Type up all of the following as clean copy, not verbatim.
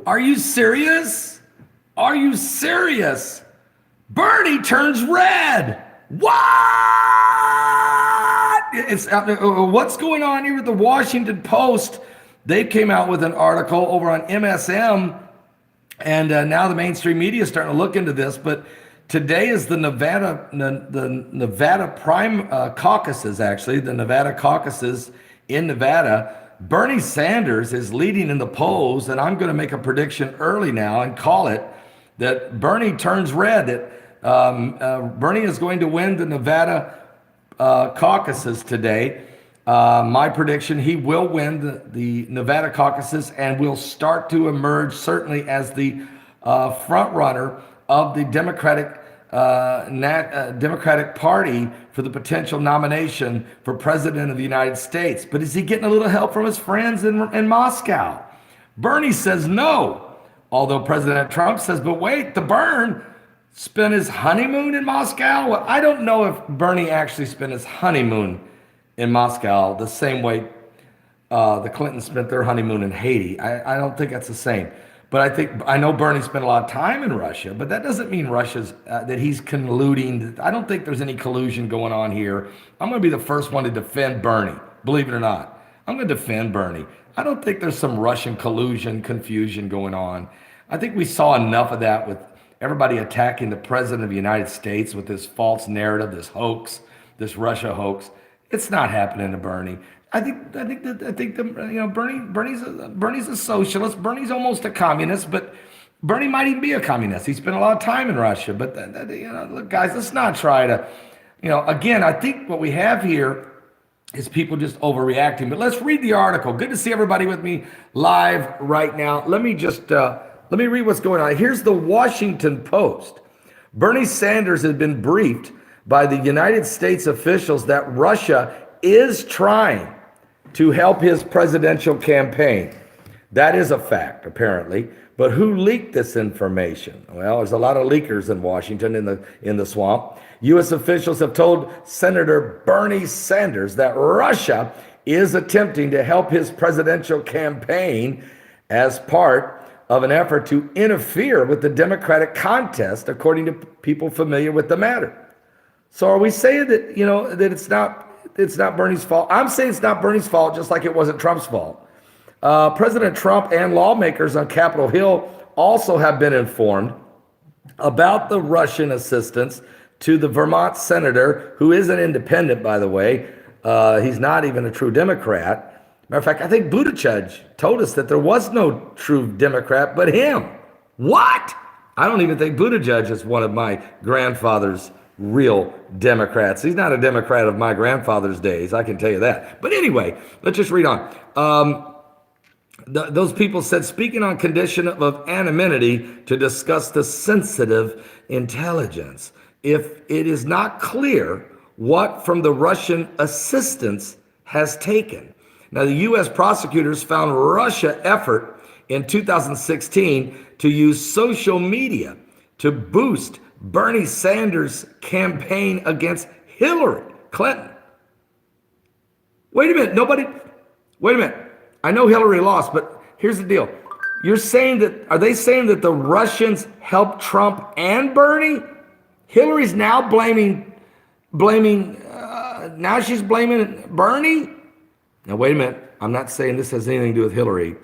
Are you serious? Are you serious? Bernie turns red. What? It's what's going on here with the Washington Post? They came out with an article over on MSM, and now the mainstream media is starting to look into this. But today is the Nevada prime caucuses. Actually, the Nevada caucuses in Nevada. Bernie Sanders is leading in the polls, and I'm going to make a prediction early now and call it that Bernie turns red. That Bernie is going to win the Nevada caucuses today. My prediction: he will win the Nevada caucuses and will start to emerge certainly as the front runner of the Democratic Party for the potential nomination for president of the United States. But is he getting a little help from his friends in Moscow? Bernie says no, although President Trump says, but wait, the Bern spent his honeymoon in Moscow. Well, I don't know if Bernie actually spent his honeymoon in Moscow the same way the Clintons spent their honeymoon in Haiti. I don't think that's the same. But I know Bernie spent a lot of time in Russia, but that doesn't mean Russia's that he's colluding. I don't think there's any collusion going on here. I'm going to be the first one to defend Bernie, believe it or not. I'm going to defend Bernie. I don't think there's some Russian collusion, confusion going on. I think we saw enough of that with everybody attacking the president of the United States with this false narrative, this hoax, this Russia hoax. It's not happening to Bernie. Bernie's a socialist. Bernie's almost a communist, but Bernie might even be a communist. He spent a lot of time in Russia. But look, guys, let's not try to, again, I think what we have here is people just overreacting. But let's read the article. Good to see everybody with me live right now. Let me read what's going on. Here's the Washington Post. Bernie Sanders has been briefed by the United States officials that Russia is trying to help his presidential campaign. That is a fact, apparently. But who leaked this information? Well, there's a lot of leakers in Washington in the swamp. U.S. officials have told Senator Bernie Sanders that Russia is attempting to help his presidential campaign as part of an effort to interfere with the Democratic contest, according to people familiar with the matter. So are we saying that, that it's not Bernie's fault? I'm saying it's not Bernie's fault, just like it wasn't Trump's fault. President Trump and lawmakers on Capitol Hill also have been informed about the Russian assistance to the Vermont senator, who is an independent, by the way. He's not even a true Democrat. Matter of fact, I think Buttigieg told us that there was no true Democrat but him. What? I don't even think Buttigieg is one of my grandfather's real Democrats. He's not a Democrat of my grandfather's days, I can tell you that. But anyway, let's just read on. Those people said, speaking on condition of anonymity to discuss the sensitive intelligence, if it is not clear what from the Russian assistance has taken. Now, the U.S. prosecutors found Russia effort in 2016 to use social media to boost Bernie Sanders' campaign against Hillary Clinton. Wait a minute. I know Hillary lost, but here's the deal. Are they saying that the Russians helped Trump and Bernie? Hillary's now now she's blaming Bernie? Now, wait a minute. I'm not saying this has anything to do with Hillary.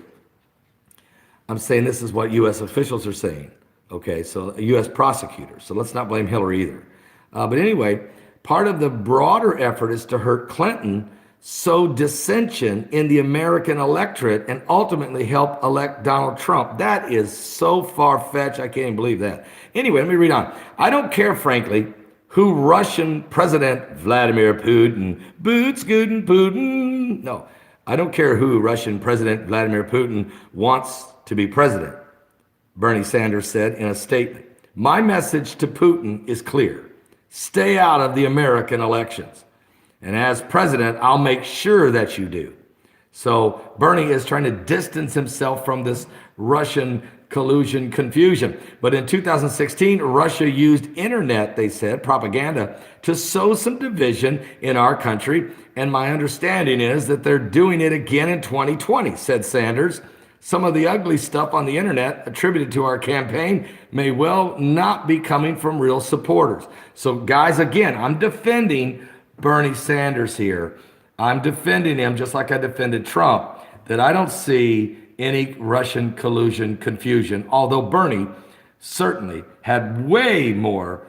I'm saying this is what U.S. officials are saying. Okay, so U.S. prosecutors. So let's not blame Hillary either. But anyway, part of the broader effort is to hurt Clinton, sow dissension in the American electorate, and ultimately help elect Donald Trump. That is so far-fetched, I can't even believe that. Anyway, let me read on. I don't care, frankly, who Russian President Vladimir Putin, Putin. No, I don't care who Russian President Vladimir Putin wants to be president, Bernie Sanders said in a statement. My message to Putin is clear. Stay out of the American elections. And as president, I'll make sure that you do. So Bernie is trying to distance himself from this Russian collusion confusion. But in 2016, Russia used internet, they said, propaganda, to sow some division in our country. And my understanding is that they're doing it again in 2020, said Sanders. some of the ugly stuff on the internet attributed to our campaign may well not be coming from real supporters. So, guys, again, I'm defending Bernie Sanders here. I'm defending him just like I defended Trump, that I don't see any Russian collusion confusion, although Bernie certainly had way more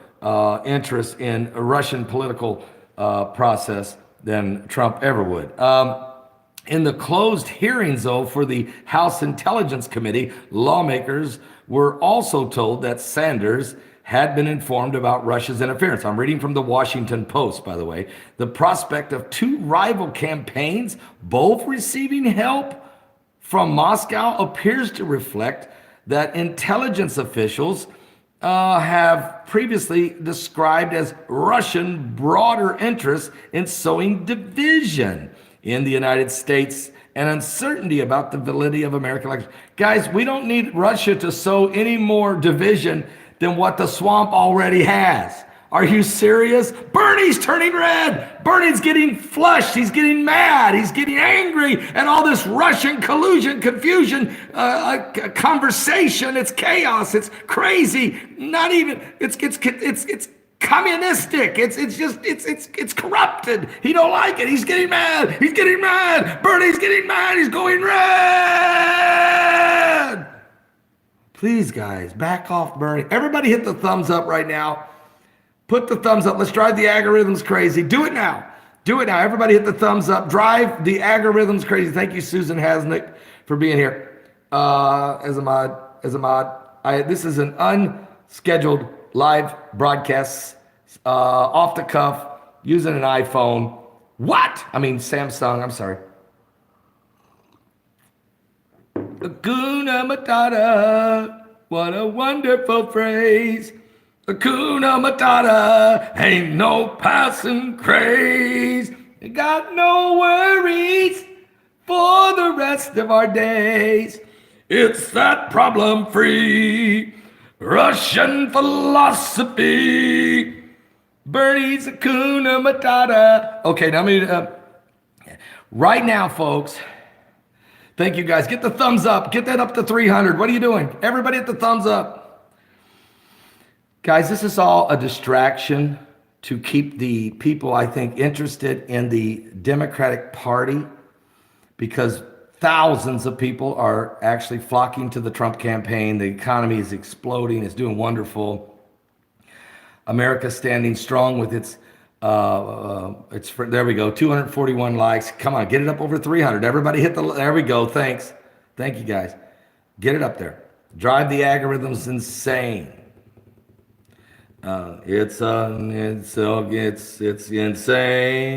interest in a Russian political process than Trump ever would. In the closed hearings, though, for the House Intelligence Committee, lawmakers were also told that Sanders had been informed about Russia's interference. I'm reading from the Washington Post, by the way. The prospect of two rival campaigns, both receiving help from Moscow, appears to reflect that intelligence officials have previously described as Russian broader interests in sowing division in the United States and uncertainty about the validity of American elections. Guys, we don't need Russia to sow any more division than what the swamp already has. Are you serious? Bernie's turning red. Bernie's getting flushed. He's getting mad. He's getting angry at all this Russian collusion, confusion, conversation. It's chaos. It's crazy. Not even. It's communistic. It's corrupted. He don't like it. He's getting mad. He's getting mad. Bernie's getting mad. He's going red. Please, guys, back off Bernie. Everybody hit the thumbs up right now. Put the thumbs up. Let's drive the algorithms crazy. Do it now. Do it now. Everybody hit the thumbs up. Drive the algorithms crazy. Thank you, Susan Hasnick, for being here as a mod. This is an unscheduled live broadcast, off the cuff, using an iPhone. Samsung. I'm sorry. Hakuna Matata. What a wonderful phrase. Hakuna Matata, ain't no passing craze. We got no worries for the rest of our days. It's that problem-free Russian philosophy. Bernie's Hakuna Matata. Okay, now right now, folks. Thank you, guys. Get the thumbs up. Get that up to 300. What are you doing? Everybody hit the thumbs up. Guys, this is all a distraction to keep the people, I think, interested in the Democratic Party, because thousands of people are actually flocking to the Trump campaign. The economy is exploding. It's doing wonderful. America's standing strong with there we go, 241 likes. Come on, get it up over 300. Everybody there we go. Thanks. Thank you, guys. Get it up there. Drive the algorithms insane. It's insane.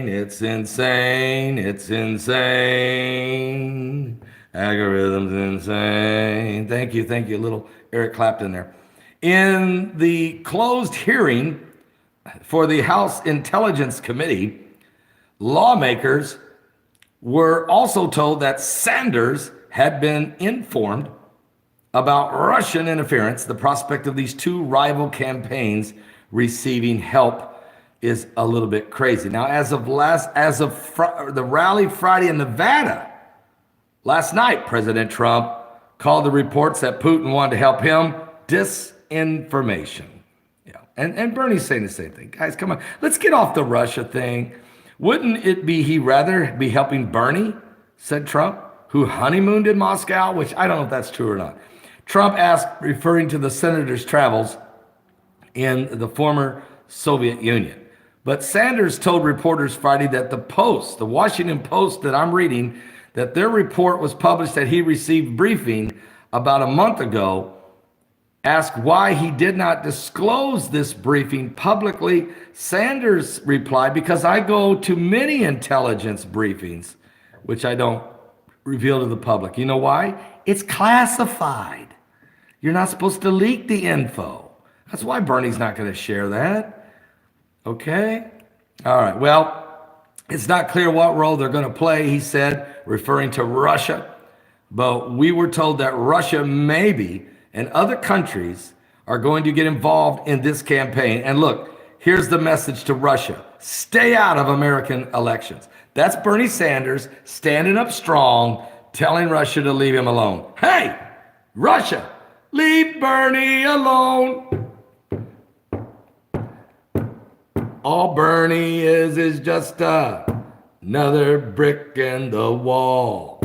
It's insane. It's insane. Algorithms insane. Thank you. Little Eric Clapton there. In the closed hearing for the House Intelligence Committee, lawmakers were also told that Sanders had been informed about Russian interference. The prospect of these two rival campaigns receiving help is a little bit crazy. Now, as of the rally Friday in Nevada, last night, President Trump called the reports that Putin wanted to help him disinformation. Yeah, and Bernie's saying the same thing. Guys, come on, let's get off the Russia thing. Wouldn't it be he rather be helping Bernie, said Trump, who honeymooned in Moscow, which I don't know if that's true or not. Trump asked, referring to the senator's travels in the former Soviet Union. But Sanders told reporters Friday that the Washington Post that I'm reading, that their report was published that he received briefing about a month ago, asked why he did not disclose this briefing publicly. Sanders replied, because I go to many intelligence briefings, which I don't reveal to the public. You know why? It's classified. You're not supposed to leak the info. That's why Bernie's not going to share that. Okay? All right. Well, it's not clear what role they're going to play, he said, referring to Russia. But we were told that Russia maybe and other countries are going to get involved in this campaign. And look, here's the message to Russia. Stay out of American elections. That's Bernie Sanders standing up strong, telling Russia to leave him alone. Hey, Russia, leave Bernie alone. All Bernie is just another brick in the wall.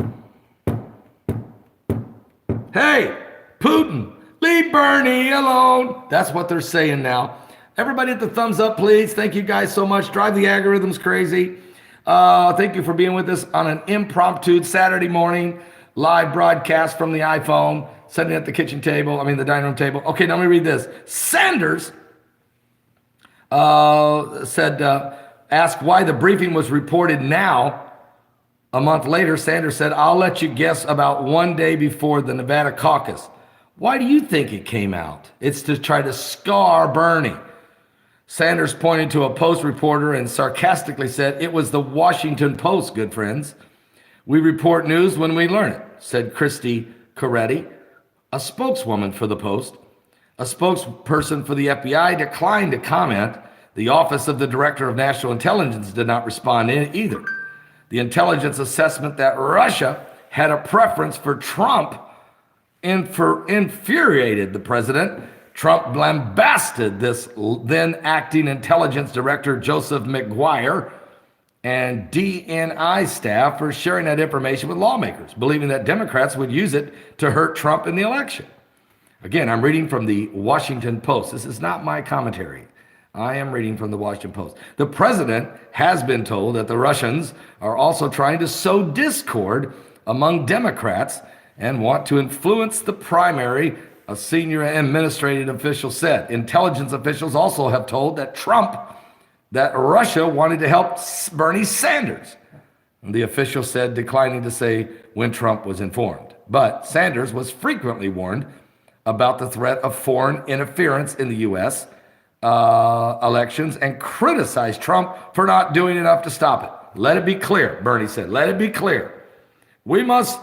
Hey, Putin, leave Bernie alone. That's what they're saying now. Everybody hit the thumbs up, please. Thank you guys so much. Drive the algorithms crazy. Thank you for being with us on an impromptu Saturday morning live broadcast from the iPhone, sitting at the kitchen table, the dining room table. Okay, now let me read this. Sanders asked why the briefing was reported now. A month later, Sanders said, I'll let you guess about one day before the Nevada caucus. Why do you think it came out? It's to try to scar Bernie. Sanders pointed to a Post reporter and sarcastically said, it was the Washington Post, good friends. We report news when we learn it, said Christy Coretti, a spokeswoman for the Post. A spokesperson for the FBI declined to comment. The Office of the Director of National Intelligence did not respond either. The intelligence assessment that Russia had a preference for Trump infuriated the president. Trump lambasted this then acting intelligence director, Joseph McGuire, and DNI staff for sharing that information with lawmakers, believing that Democrats would use it to hurt Trump in the election. Again, I'm reading from the Washington Post. This is not my commentary. I am reading from the Washington Post. The president has been told that the Russians are also trying to sow discord among Democrats and want to influence the primary, a senior administrative official said. Intelligence officials also have told that Russia wanted to help Bernie Sanders. The official said, declining to say when Trump was informed. But Sanders was frequently warned about the threat of foreign interference in the U.S. Elections and criticized Trump for not doing enough to stop it. Let it be clear, Bernie said. Let it be clear. We must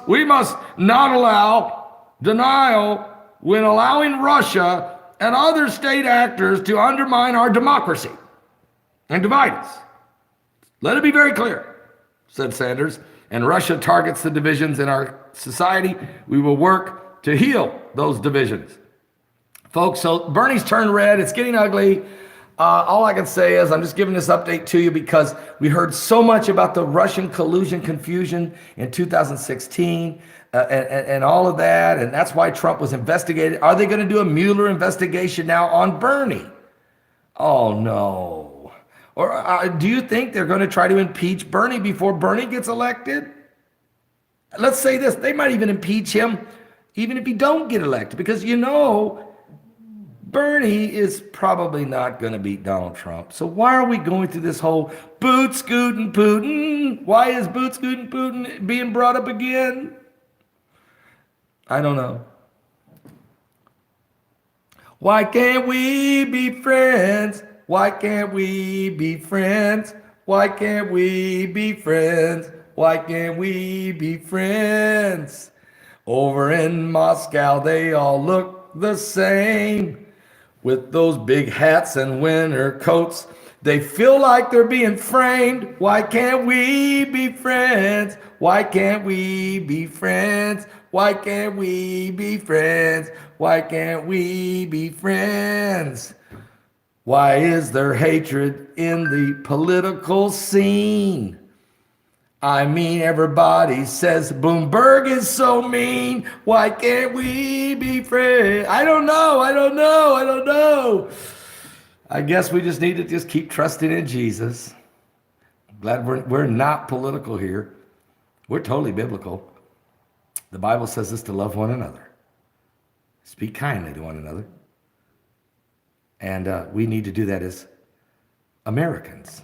not allow denial when allowing Russia and other state actors to undermine our democracy and divide us. Let it be very clear, said Sanders. And Russia targets the divisions in our society. We will work to heal those divisions. Folks, so Bernie's turned red. It's getting ugly. All I can say is I'm just giving this update to you because we heard so much about the Russian collusion confusion in 2016 and all of that. And that's why Trump was investigated. Are they going to do a Mueller investigation now on Bernie? Oh, no. Or do you think they're going to try to impeach Bernie before Bernie gets elected? Let's say this. They might even impeach him even if he don't get elected because, Bernie is probably not going to beat Donald Trump. So why are we going through this whole boot scooting Putin? Why is boot scooting Putin being brought up again? I don't know. Why can't we be friends? Why can't we be friends? Why can't we be friends? Why can't we be friends? Over in Moscow, they all look the same. With those big hats and winter coats, they feel like they're being framed. Why can't we be friends? Why can't we be friends? Why can't we be friends? Why can't we be friends? Why is there hatred in the political scene? Everybody says Bloomberg is so mean. Why can't we be friends? I don't know. I guess we just need to just keep trusting in Jesus. I'm glad we're not political here. We're totally biblical. The Bible says us to love one another. Speak kindly to one another. And we need to do that as Americans.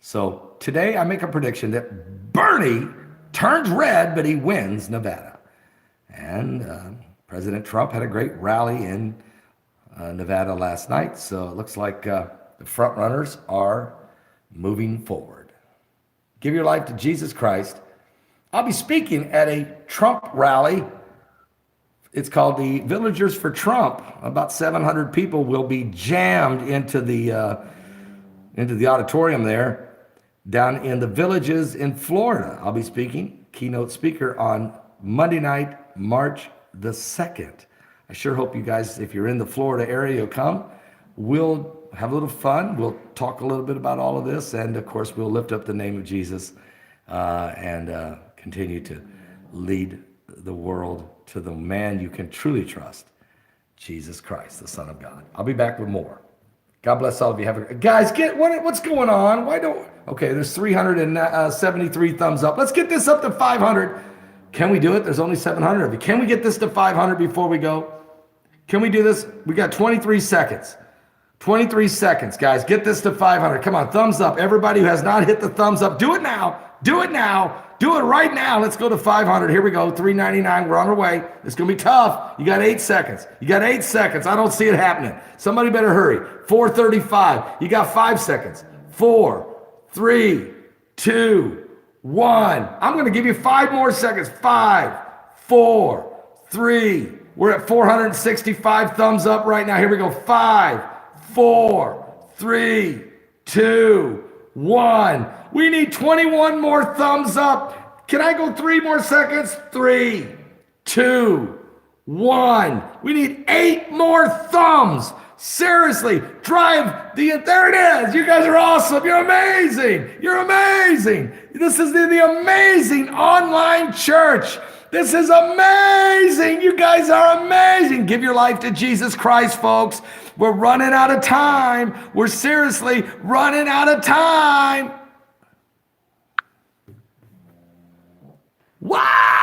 So today I make a prediction that Bernie turns red, but he wins Nevada. And President Trump had a great rally in Nevada last night. So it looks like the front runners are moving forward. Give your life to Jesus Christ. I'll be speaking at a Trump rally. It's called the Villagers for Trump. About 700 people will be jammed into the auditorium there down in the Villages in Florida. I'll be speaking. keynote speaker on Monday night, March the 2nd. I sure hope you guys, if you're in the Florida area, you'll come. We'll have a little fun. We'll talk a little bit about all of this. And of course, we'll lift up the name of Jesus and continue to lead the world to the man you can truly trust, Jesus Christ, the Son of God. I'll be back with more. God bless all of you. Guys, what's going on? Okay, there's 373 thumbs up. Let's get this up to 500. Can we do it? There's only 700 of you. Can we get this to 500 before we go? Can we do this? We got 23 seconds. 23 seconds, guys. Get this to 500. Come on, thumbs up. Everybody who has not hit the thumbs up, do it now. Do it now. Do it right now. Let's go to 500. Here we go. 399. We're on our way. It's going to be tough. You got 8 seconds. You got 8 seconds. I don't see it happening. Somebody better hurry. 435. You got 5 seconds. 4, 3, 2, 1. I'm going to give you 5 more seconds. 5, 4, 3. We're at 465 thumbs up right now. Here we go. 5, 4, 3, 2, 1. We need 21 more thumbs up. Can I go 3 more seconds? 3, 2, 1. We need 8 more thumbs. Seriously, there it is. You guys are awesome. You're amazing. You're amazing. This is the amazing online church. This is amazing. You guys are amazing. Give your life to Jesus Christ, folks. We're running out of time. We're seriously running out of time. Wow!